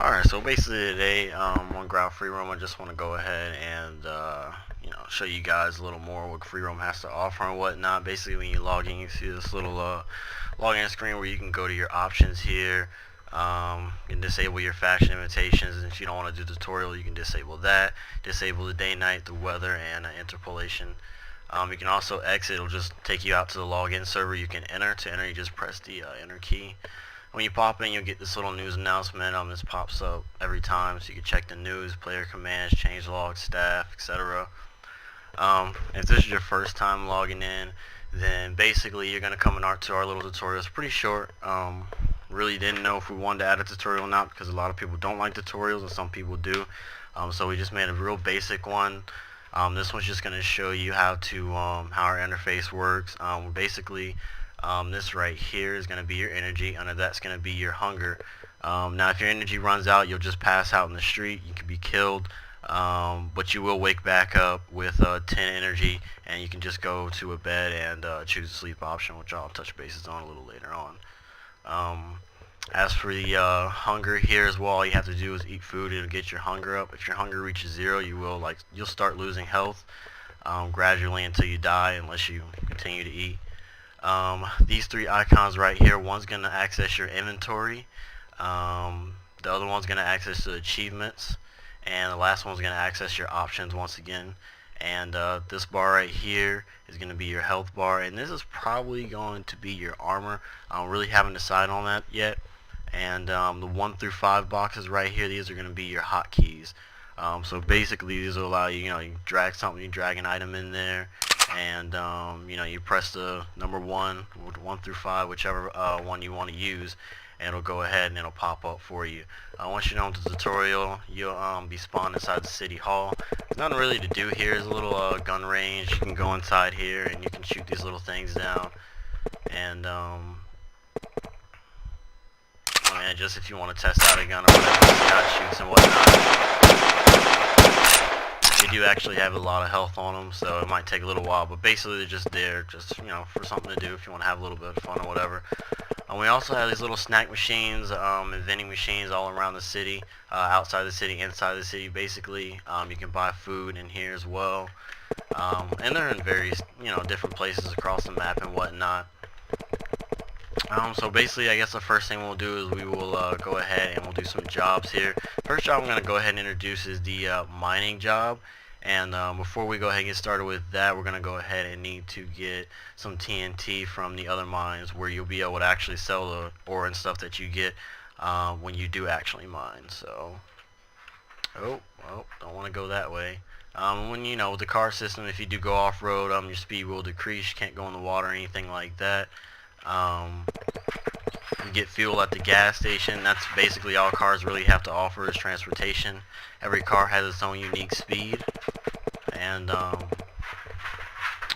Alright, so basically today on Graal Freeroam, I just want to go ahead and show you guys a little more what Freeroam has to offer and whatnot. Basically, when you log in, you see this little login screen where you can go to your options here. You can disable your faction invitations, and if you don't want to do tutorial, you can disable that. Disable the day, night, the weather, and interpolation. You can also exit. It'll just take you out to the login server. You can enter. To enter, you just press the enter key. When you pop in, you'll get this little news announcement. This pops up every time, so you can check the news, player commands, change logs, staff, etc. If this is your first time logging in, then basically you're going to come to our little tutorial. It's pretty short. Really didn't know if we wanted to add a tutorial or not, because a lot of people don't like tutorials and some people do. So we just made a real basic one. This one's just going to show you how our interface works. Basically, this right here is going to be your energy. Under that's going to be your hunger. Now if your energy runs out, you'll just pass out in the street. You can be killed, but you will wake back up with 10 energy, and you can just go to a bed and choose the sleep option, which I'll touch bases on a little later on. As for the hunger here as well, all you have to do is eat food. It'll get your hunger up. If your hunger reaches 0, you'll start losing health gradually until you die, unless you continue to eat. These three icons right here, one's going to access your inventory, the other one's going to access the achievements, and the last one's going to access your options once again. And this bar right here is going to be your health bar, and this is probably going to be your armor. I really haven't decided on that yet. And the 1 through 5 boxes right here, these are going to be your hotkeys. So basically these will allow you, you drag something, you drag an item in there, and you press the number 1 through 5, whichever one you want to use, and it'll go ahead and it'll pop up for you. Once you're done with the tutorial, you'll be spawned inside the city hall. There's nothing really to do here. There's a little gun range. You can go inside here and you can shoot these little things down. And just if you want to test out a gun or whatever, see how it shoots and whatnot. They do actually have a lot of health on them, so it might take a little while, but basically they're just there, for something to do if you want to have a little bit of fun or whatever. We also have these little snack machines and vending machines all around the city, outside the city, inside the city. Basically, you can buy food in here as well, and they're in various, different places across the map and whatnot. So basically, I guess the first thing we'll do is we will go ahead and we'll do some jobs here. First job I'm going to go ahead and introduce is the mining job. And before we go ahead and get started with that, we're going to go ahead and need to get some TNT from the other mines, where you'll be able to actually sell the ore and stuff that you get when you do actually mine. So, don't want to go that way. With the car system, if you do go off-road, your speed will decrease. You can't go in the water or anything like that. You get fuel at the gas station. That's basically all cars really have to offer is transportation. Every car has its own unique speed, and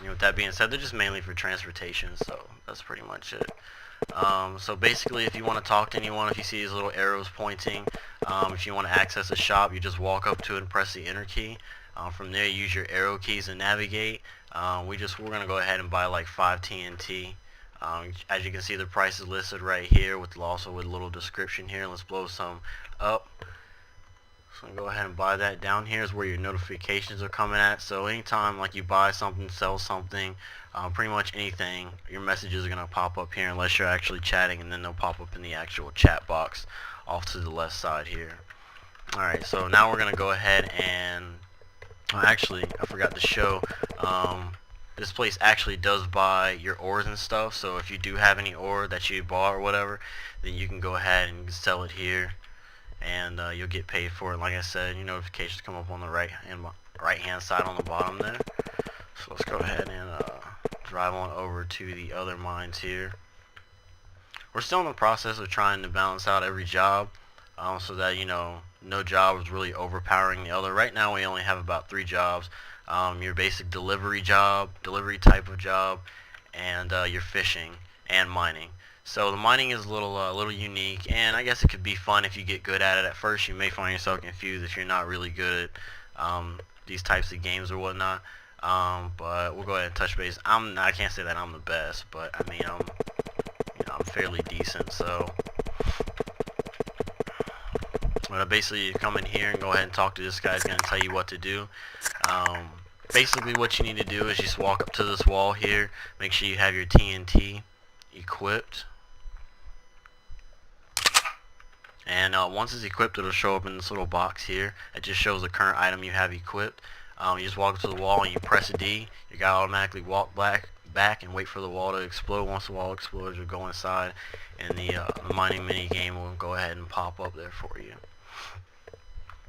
with that being said, they're just mainly for transportation, so that's pretty much it. So basically, if you want to talk to anyone, if you see these little arrows pointing, if you want to access a shop, you just walk up to it and press the enter key. From there, use your arrow keys to navigate. We're going to go ahead and buy like 5 TNT. As you can see, the price is listed right here, also with a little description here. Let's blow some up. So go ahead and buy that. Down here is where your notifications are coming at. So anytime you buy something, sell something, pretty much anything, your messages are going to pop up here unless you're actually chatting, and then they'll pop up in the actual chat box off to the left side here. Alright, so now we're going to go ahead and actually, I forgot to show, this place actually does buy your ores and stuff, so if you do have any ore that you bought or whatever, then you can go ahead and sell it here, and you'll get paid for it. Like I said, your notifications come up on the right hand side on the bottom there. So let's go ahead and drive on over to the other mines here. We're still in the process of trying to balance out every job, so that no job is really overpowering the other. Right now we only have about 3 jobs. Your basic delivery type of job, and your fishing and mining. So the mining is a little unique, and I guess it could be fun if you get good at it. At first, you may find yourself confused if you're not really good at these types of games or whatnot. But we'll go ahead and touch base. I can't say that I'm the best, but I mean I'm fairly decent. So But basically, you come in here and go ahead and talk to this guy. He's going to tell you what to do. Basically, what you need to do is just walk up to this wall here. Make sure you have your TNT equipped. And once it's equipped, it'll show up in this little box here. It just shows the current item you have equipped. You just walk up to the wall and you press D. Your guy automatically walk back and wait for the wall to explode. Once the wall explodes, you'll go inside, and the mining mini game will go ahead and pop up there for you.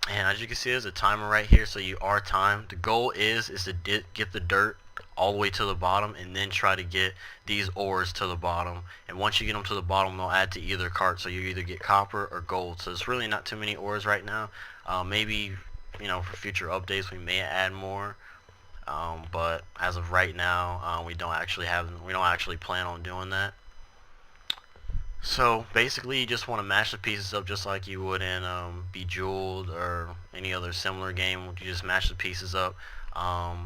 And as you can see, there's a timer right here, so you are timed. The goal is to get the dirt all the way to the bottom, and then try to get these ores to the bottom. And once you get them to the bottom, they'll add to either cart, so you either get copper or gold. So there's really not too many ores right now. Maybe, you know, for future updates we may add more. But as of right now, we don't actually plan on doing that. So basically, you just want to mash the pieces up just like you would in Bejeweled or any other similar game. You just mash the pieces up,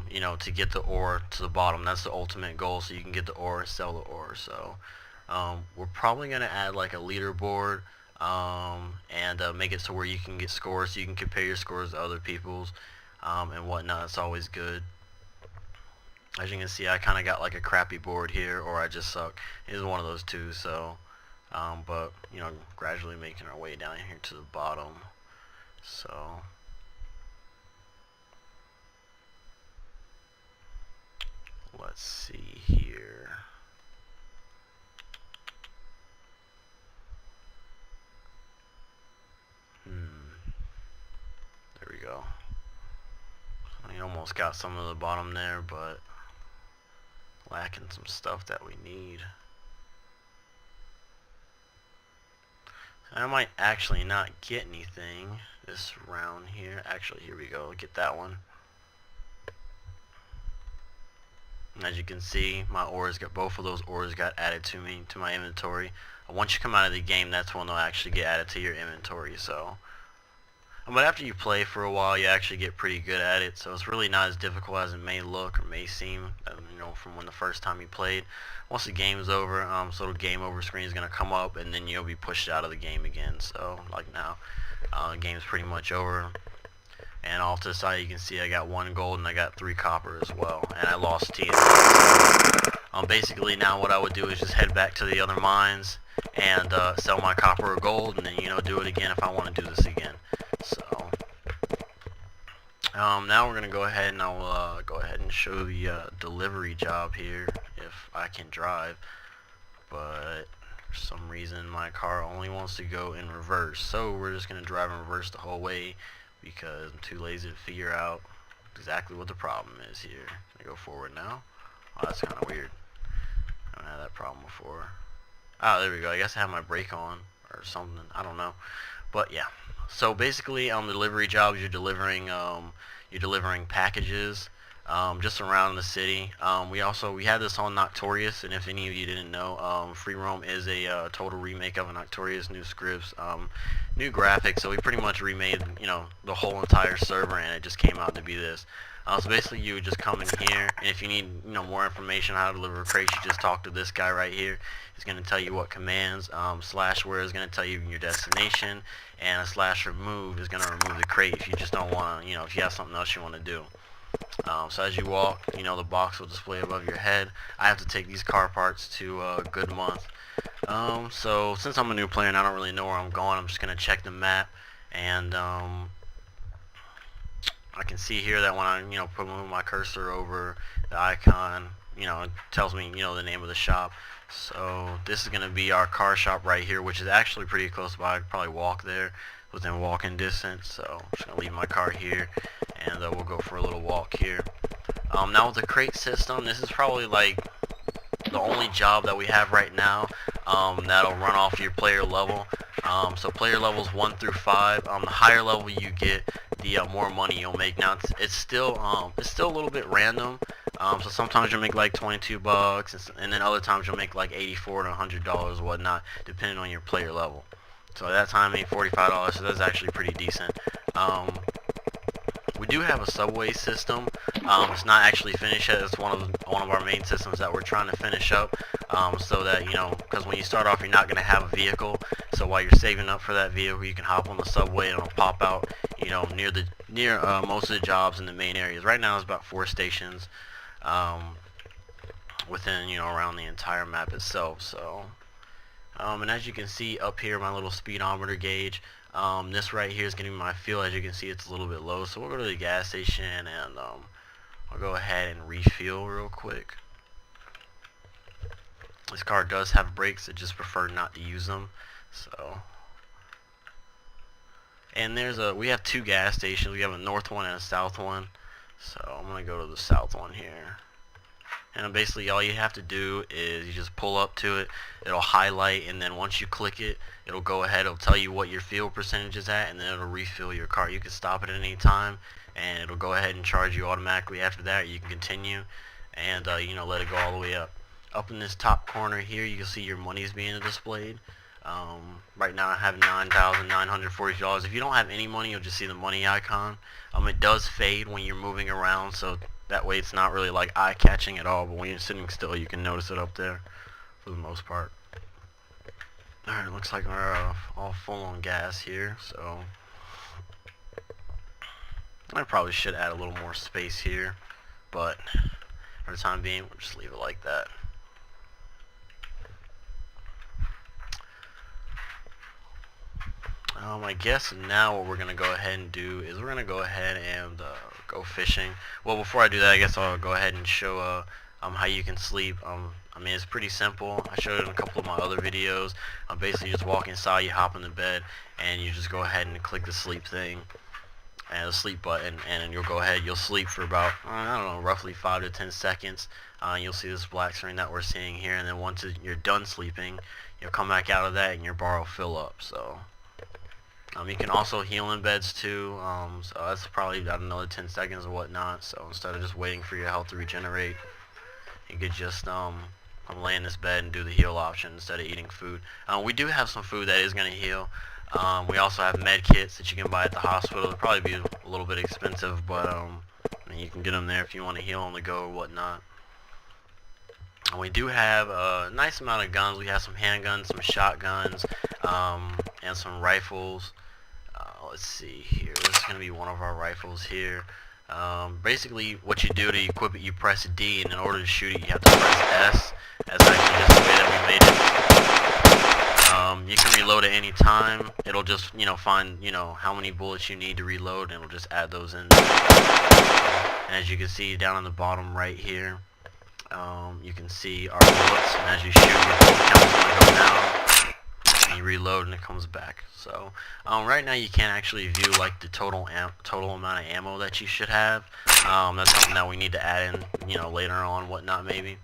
you know, to get the ore to the bottom. That's the ultimate goal, so you can get the ore, sell the ore. So we're probably going to add like a leaderboard and make it so where you can get scores, so you can compare your scores to other people's and whatnot. It's always good. As you can see, I kind of got like a crappy board here, or I just suck. It's one of those two. So but you know, gradually making our way down here to the bottom. So let's see here. There we go. I almost got some of the bottom there, but lacking some stuff that we need. I might actually not get anything this round here. Actually, here we go. Get that one. And as you can see, my ores got, both of those ores got added to me, to my inventory. Once you come out of the game, that's when they'll actually get added to your inventory. So, but after you play for a while, you actually get pretty good at it. So it's really not as difficult as it may look or may seem. You know, from when the first time you played. Once the game is over, so the game over screen is gonna come up, and then you'll be pushed out of the game again. So like now, the game's pretty much over. And off to the side, you can see I got 1 gold and I got 3 copper as well, and I lost TNT. Basically, now what I would do is just head back to the other mines and sell my copper or gold, and then, you know, do it again if I want to do this again. So now we're gonna go ahead and I'll go ahead and show the delivery job here if I can drive, but for some reason my car only wants to go in reverse, so we're just gonna drive in reverse the whole way because I'm too lazy to figure out exactly what the problem is here. Can I go forward now? Oh, that's kind of weird. I haven't had that problem before. Ah, there we go. I guess I have my brake on or something. I don't know. But yeah. So basically, delivery jobs, you're delivering packages just around the city. We had this on Noctorious, and if any of you didn't know, Freeroam is a total remake of a Noctorious, new scripts, new graphics. So we pretty much remade, you know, the whole entire server, and it just came out to be this. So basically, you would just come in here, and if you need, you know, more information on how to deliver crates, you just talk to this guy right here. He's going to tell you what commands. /where is going to tell you your destination, and a /remove is going to remove the crate if you just don't want to, you know, if you have something else you want to do. So as you walk, you know, the box will display above your head. I have to take these car parts to Good Month. So since I'm a new player and I don't really know where I'm going, I'm just going to check the map, and I can see here that when I, you know, move my cursor over the icon, you know, it tells me, you know, the name of the shop. So this is going to be our car shop right here, which is actually pretty close by. I could probably walk there within walking distance. So I'm just going to leave my car here, and we'll go for a little walk here. Now with the crate system, this is probably like the only job that we have right now that'll run off your player level. So player levels 1 through 5. The higher level you get, the more money you'll make. Now it's still a little bit random. So sometimes you'll make like 22 bucks, and then other times you'll make like 84 to $100 or whatnot, depending on your player level. So at that time I made $45, so that's actually pretty decent. We do have a subway system. It's not actually finished yet. It's one of our main systems that we're trying to finish up. so that, you know, because when you start off, you're not going to have a vehicle. So while you're saving up for that vehicle, you can hop on the subway and it'll pop out, you know, near most of the jobs in the main areas. Right now, it's about 4 stations within, you know, around the entire map itself. So, and as you can see up here, my little speedometer gauge. This right here is getting my fuel. As you can see, it's a little bit low. So we'll go to the gas station and I'll go ahead and refuel real quick. This car does have brakes. I just prefer not to use them. So, and we have 2 gas stations. We have a north one and a south one. So I'm gonna go to the south one here. And basically all you have to do is you just pull up to it, it'll highlight, and then once you click it, it'll go ahead, it'll tell you what your fuel percentage is at, and then it'll refill your car. You can stop it at any time and it'll go ahead and charge you automatically after that. You can continue and you know, let it go all the way up. Up in this top corner here, you can see your money's being displayed. Right now I have $9,940. If you don't have any money, you'll just see the money icon. It does fade when you're moving around, so that way it's not really like eye-catching at all, but when you're sitting still, you can notice it up there for the most part. Alright, looks like we're all full on gas here, so I probably should add a little more space here, but for the time being, we'll just leave it like that. I guess now what we're going to go ahead and do is we're going to go ahead and go fishing. Well, before I do that, I guess I'll go ahead and show how you can sleep. I mean, it's pretty simple. I showed it in a couple of my other videos. Basically, you just walk inside, you hop in the bed, and you just go ahead and click the sleep thing and the sleep button, and you'll go ahead, you'll sleep for about, I don't know, roughly 5 to 10 seconds. You'll see this black screen that we're seeing here, and then once you're done sleeping, you'll come back out of that and your bar will fill up. So you can also heal in beds too, so that's probably about another 10 seconds or whatnot. So instead of just waiting for your health to regenerate, you could just come lay in this bed and do the heal option instead of eating food. We do have some food that is going to heal. We also have med kits that you can buy at the hospital. It'll probably be a little bit expensive, but I mean, you can get them there if you want to heal on the go or whatnot. And we do have a nice amount of guns. We have some handguns, some shotguns, and some rifles. Let's see here. This is going to be one of our rifles here. Basically, what you do to equip it, you press D, and in order to shoot it, you have to press S. That's actually just the way that we made it. You can reload at any time. It'll just, you know, find, you know, how many bullets you need to reload, and it'll just add those in. And as you can see down on the bottom right here, you can see our bullets, and as you shoot, your bullet count is going to go down. And you reload and it comes back. So right now you can't actually view like the total amount of ammo that you should have. That's something that we need to add in, you know, later on, whatnot maybe.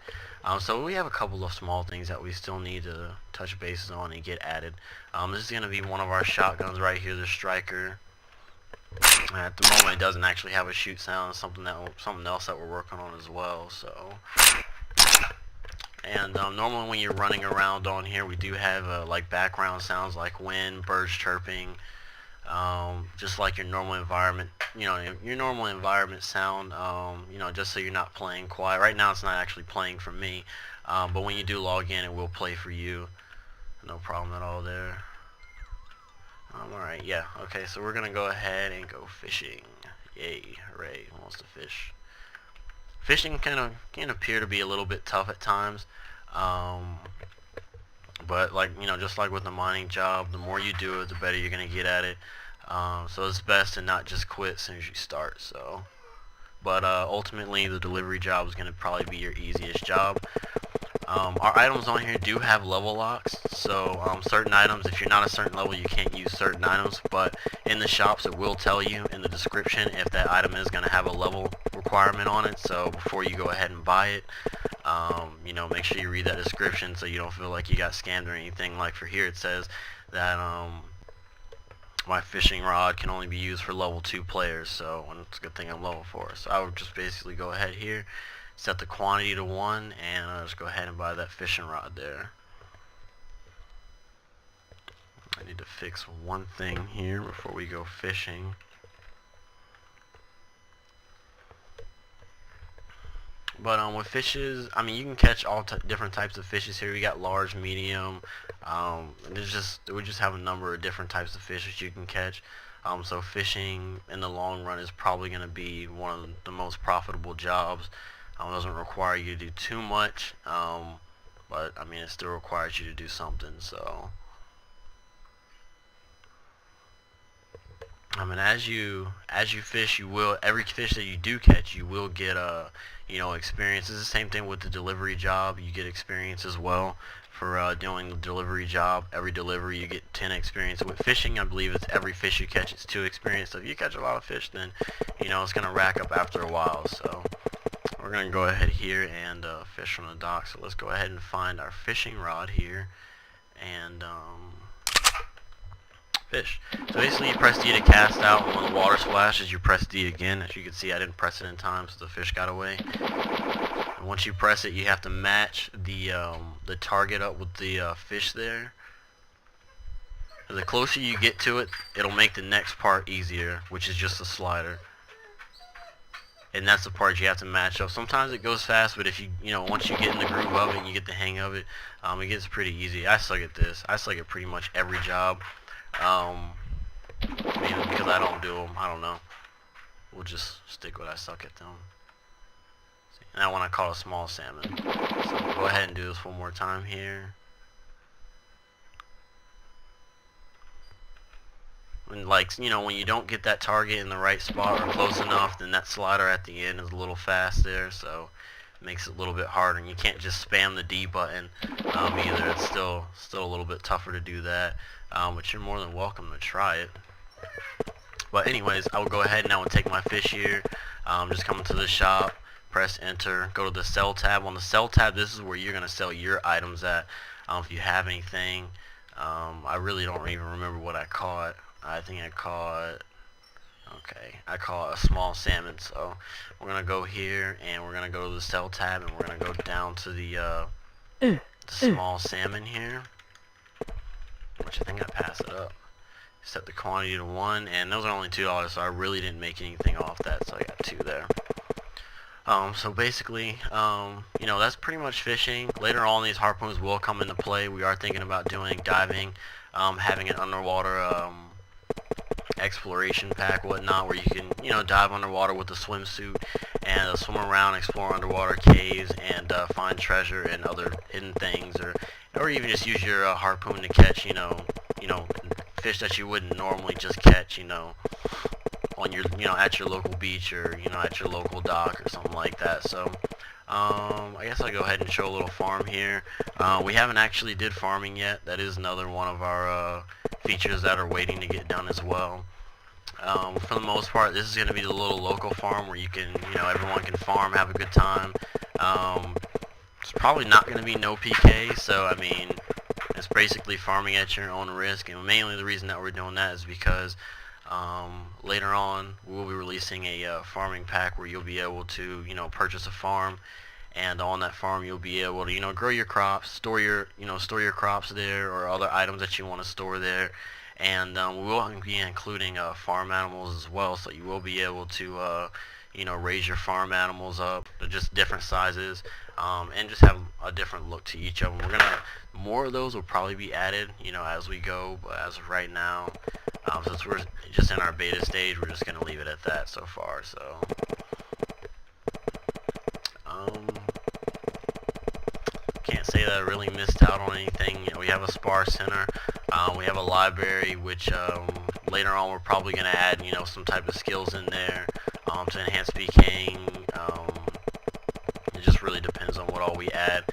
So we have a couple of small things that we still need to touch bases on and get added. This is going to be one of our shotguns right here, the Striker. At the moment it doesn't actually have a shoot sound. It's something else that we're working on as well. So. And normally when you're running around on here, we do have like background sounds like wind, birds chirping, just like your normal environment, you know, your normal environment sound, you know, just so you're not playing quiet. Right now it's not actually playing for me, but when you do log in, it will play for you. No problem at all there. Alright, yeah, okay, so we're gonna go ahead and go fishing. Yay, hooray, who wants to fish? Fishing can appear to be a little bit tough at times, but like, you know, just like with the mining job, the more you do it, the better you're gonna get at it. So it's best to not just quit as soon as you start. So, but ultimately, the delivery job is gonna probably be your easiest job. Our items on here do have level locks, so certain items, if you're not a certain level, you can't use certain items, but in the shops it will tell you in the description if that item is going to have a level requirement on it. So before you go ahead and buy it, you know, make sure you read that description so you don't feel like you got scammed or anything. Like for here it says that my fishing rod can only be used for level 2 players, so it's a good thing I'm level 4. So I would just basically go ahead here, set the quantity to 1, and I'll just go ahead and buy that fishing rod there. I need to fix one thing here before we go fishing. But with fishes, I mean, you can catch all different types of fishes here. We got large, medium. We just have a number of different types of fish that you can catch. So fishing in the long run is probably going to be one of the most profitable jobs. It doesn't require you to do too much, but I mean, it still requires you to do something. So, I mean, as you fish, you will, every fish that you do catch, you will get experience. It's the same thing with the delivery job. You get experience as well for doing the delivery job. Every delivery you get 10 experience. With fishing, I believe it's every fish you catch, it's 2 experience. So if you catch a lot of fish, then it's gonna rack up after a while. So we're gonna go ahead here and fish from the dock. So let's go ahead and find our fishing rod here and fish. So basically you press D to cast out, and when the water splashes you press D again. As you can see, I didn't press it in time, so the fish got away. And once you press it, you have to match the target up with the fish there. The closer you get to it, it'll make the next part easier, which is just a slider. And that's the part you have to match up. Sometimes it goes fast, but if once you get in the groove of it and you get the hang of it, it gets pretty easy. I suck at this. I suck at pretty much every job. Maybe because I don't do them. I don't know. We'll just stick with I suck at them. And that one I call a small salmon. So we'll go ahead and do this one more time here. And when you don't get that target in the right spot or close enough, then that slider at the end is a little fast there, so it makes it a little bit harder. And you can't just spam the D button either. It's still a little bit tougher to do that, but you're more than welcome to try it. But anyways, I will go ahead now and take my fish here. Just come to the shop, press enter, go to the sell tab. On the sell tab, this is where you're going to sell your items at. If you have anything, I really don't even remember what I caught. I think I caught a small salmon. So we're going to go here and we're going to go to the sell tab and we're going to go down to the small salmon here, which I think I passed it up. Set the quantity to 1, and those are only $2, so I really didn't make anything off that, so I got 2 there. So basically, that's pretty much fishing. Later on, these harpoons will come into play. We are thinking about doing diving, having an underwater exploration pack, whatnot, where you can, dive underwater with a swimsuit and swim around, explore underwater caves, and find treasure and other hidden things, or even just use your harpoon to catch, fish that you wouldn't normally just catch, on your, at your local beach or, at your local dock or something like that. So, I guess I'll go ahead and show a little farm here. We haven't actually did farming yet. That is another one of our features that are waiting to get done as well. For the most part, this is going to be the little local farm where you can, everyone can farm, have a good time. It's probably not going to be no PK, so I mean, it's basically farming at your own risk, and mainly the reason that we're doing that is because later on we'll be releasing a farming pack where you'll be able to purchase a farm, and on that farm you'll be able to grow your crops, store your crops there, or other items that you want to store there. And we will be including farm animals as well, so you will be able to raise your farm animals up. They're just different sizes, and just have a different look to each of them. More of those will probably be added, as we go, but as of right now, since we're just in our beta stage, we're just going to leave it at that so far. So, can't say that I really missed out on anything. We have a spar center, we have a library, which later on we're probably going to add, some type of skills in there to enhance PKing. It just really depends on what all we add.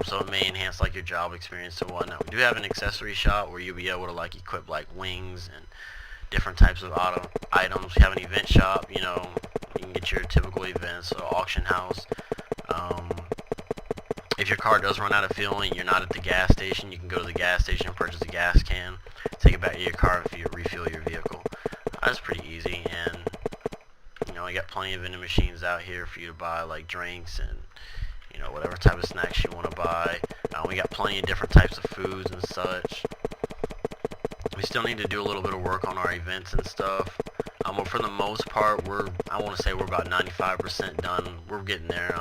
So it may enhance your job experience and whatnot. We do have an accessory shop where you'll be able to equip wings and different types of items. We have an event shop. You can get your typical events, auction house. If your car does run out of fuel and you're not at the gas station, you can go to the gas station and purchase a gas can, take it back to your car if you refuel your vehicle. That's pretty easy, and we got plenty of vending machines out here for you to buy drinks and whatever type of snacks you want to buy. We got plenty of different types of foods and such. We still need to do a little bit of work on our events and stuff. But for the most part, I want to say we're about 95% done. We're getting there.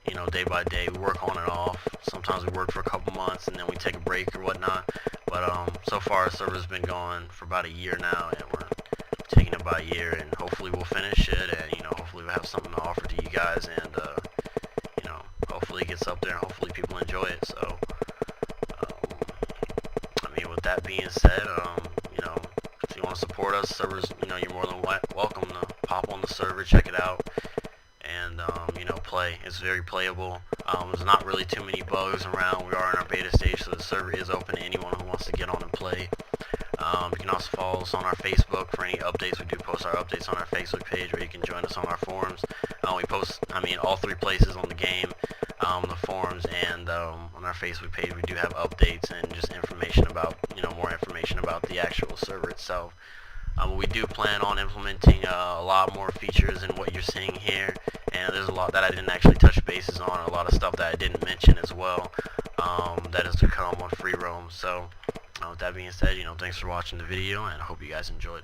you know, day by day. We work on and off. Sometimes we work for a couple months and then we take a break or whatnot. But so far our server's been going for about a year now, and we're taking it by year, and hopefully we'll finish it, and you know, hopefully we'll have something to offer to you guys, and you know, hopefully it gets up there and hopefully people enjoy it. So I mean, with that being said, you know, if you want to support us, servers, you know, you're more than welcome to pop on the server, check it out, and you know, play. It's very playable. There's not really too many bugs around. We are in our beta stage, so the server is open to anyone who wants to get on and play. You can also follow us on our Facebook for any updates. We do post our updates on our Facebook page, or you can join us on our forums. We post, I mean, all three places on the game, the forums and on our Facebook page. We do have updates and just information about, you know, more information about the actual server itself. We do plan on implementing a lot more features than what you're seeing here, and there's a lot that I didn't actually touch bases on, a lot of stuff that I didn't mention as well, that is to come on Freeroam. So with that being said, you know, thanks for watching the video, and I hope you guys enjoyed.